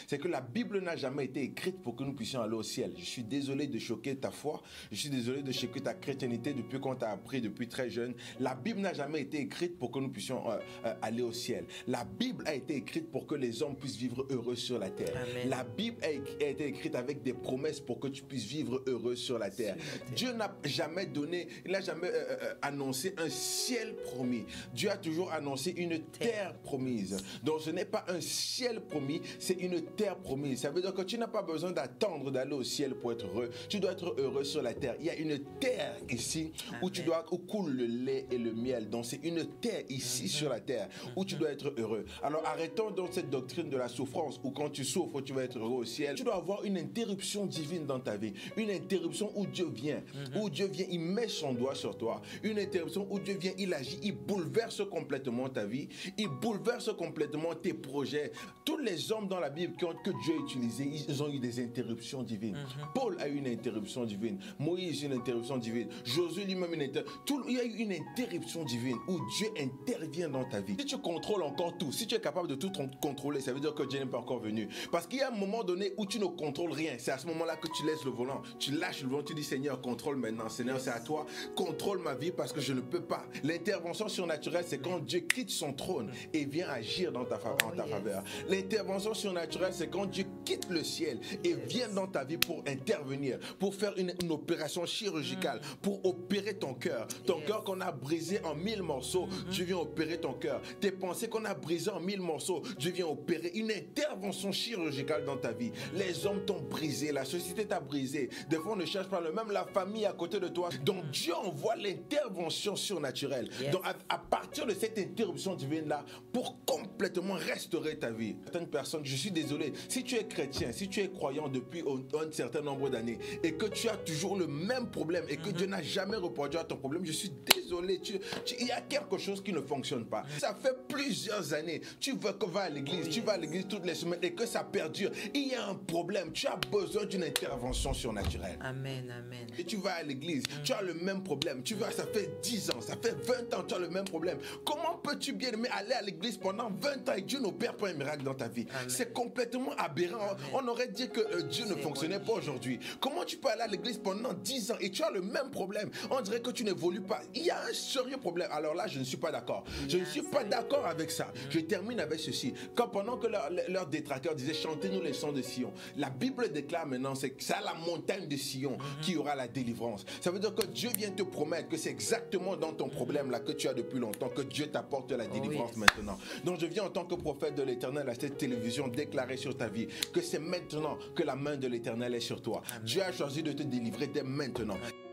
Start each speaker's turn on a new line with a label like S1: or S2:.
S1: c'est que la Bible n'a jamais été écrite pour que nous puissions aller au ciel. Je suis désolé de choquer ta foi, je suis désolé de choquer ta chrétienté depuis qu'on t'a appris depuis très jeune. La Bible n'a jamais été écrite pour que nous puissions aller au ciel. La Bible a été écrite pour que les hommes puissent vivre heureux sur la terre.
S2: Amen.
S1: La Bible a été écrite avec des promesses pour que tu puisses vivre heureux sur la terre. Dieu n'a jamais donné, il n'a jamais annoncé un ciel promis. Dieu a toujours annoncé une terre promise. Donc ce n'est pas un ciel promis, c'est une terre promise. Ça veut dire que tu n'as pas besoin d'attendre d'aller au ciel pour être heureux. Tu dois être heureux sur la terre. Il y a une terre ici où où coule le lait et le miel. Donc c'est une terre ici sur la terre où tu dois être heureux. Alors arrêtons donc cette doctrine de la souffrance où quand tu souffres, tu vas être heureux au ciel. Tu dois avoir une interruption divine dans ta vie. Une interruption où Dieu vient. Où Dieu vient, il met son doigt sur toi. Une interruption où Dieu vient, il agit, il bouleverse complètement ta vie. Il bouleverse complètement tes projets. Tous les hommes dans la Bible que Dieu a utilisés, ils ont eu des interruptions divines. Paul a eu une interruption divine. Moïse, une interruption divine. Josué lui-même, une interruption. Il y a eu une interruption divine où Dieu intervient dans ta vie. Si tu contrôles encore tout, si tu es capable de tout contrôler, ça veut dire que Dieu n'est pas encore venu. Parce qu'il y a un moment donné où tu ne contrôles rien. C'est à ce moment-là que tu laisses le volant. Tu lâches le volant, tu dis Seigneur, contrôle maintenant. Seigneur, c'est à toi. Contrôle ma vie parce que je ne peux pas. L'intervention surnaturelle, c'est quand Dieu quitte son trône et vient agir dans ta faveur. L'intervention surnaturelle, c'est quand Dieu quitte le ciel et vient dans ta vie pour intervenir, pour faire une opération chirurgicale, pour opérer ton cœur. Ton cœur qu'on a brisé en 1000 morceaux, Dieu vient opérer ton cœur. Tes pensées qu'on a brisées en 1000 morceaux, Dieu vient opérer une intervention chirurgicale dans ta vie. Les hommes t'ont brisé, la société t'a brisé. Des fois, on ne cherche pas le même, la famille à côté de toi. Donc, Dieu envoie l'intervention surnaturelle. Donc, à partir de cette interruption divine-là, pour complètement restaurer ta vie. Certaines personnes, je suis désolé, si tu es chrétien, si tu es croyant depuis un certain nombre d'années et que tu as toujours le même problème et que Dieu n'a jamais répondu à ton problème, je suis désolé, il y a quelque chose qui ne fonctionne pas. Ça fait plusieurs années, tu vas à l'église, tu vas à l'église toutes les semaines et que ça perdure. Il y a un problème, tu as besoin d'une intervention surnaturelle.
S2: Amen, amen.
S1: Et tu vas à l'église, tu as le même problème, tu vas, ça fait 10 ans, ça fait 20 ans, tu as le même problème. Comment peux-tu bien aimer aller à l'église pendant 20 ans et Dieu n'opère pas un miracle dans ta vie? C'est complètement aberrant. Amen. On aurait dit que Dieu ne fonctionnait pas aujourd'hui. Comment tu peux aller à l'église pendant 10 ans et tu as le même problème? On dirait que tu n'évolues pas. Il y a un sérieux problème. Alors là, je ne suis pas d'accord. Je ne suis pas d'accord avec ça. Je termine avec ceci. Pendant que leurs détracteurs disaient chantez-nous les chants de Sion, la Bible déclare maintenant c'est à la montagne de Sion qui aura la délivrance. Ça veut dire que Dieu vient te promettre que c'est exactement dans ton problème là que tu as depuis longtemps que Dieu t'apporte la délivrance maintenant. Donc je viens en tant que prophète de l'Éternel à cette télévision déclarer sur ta vie que c'est maintenant que la main de l'Éternel est sur toi. Amen. Dieu a choisi de te délivrer dès maintenant. Amen.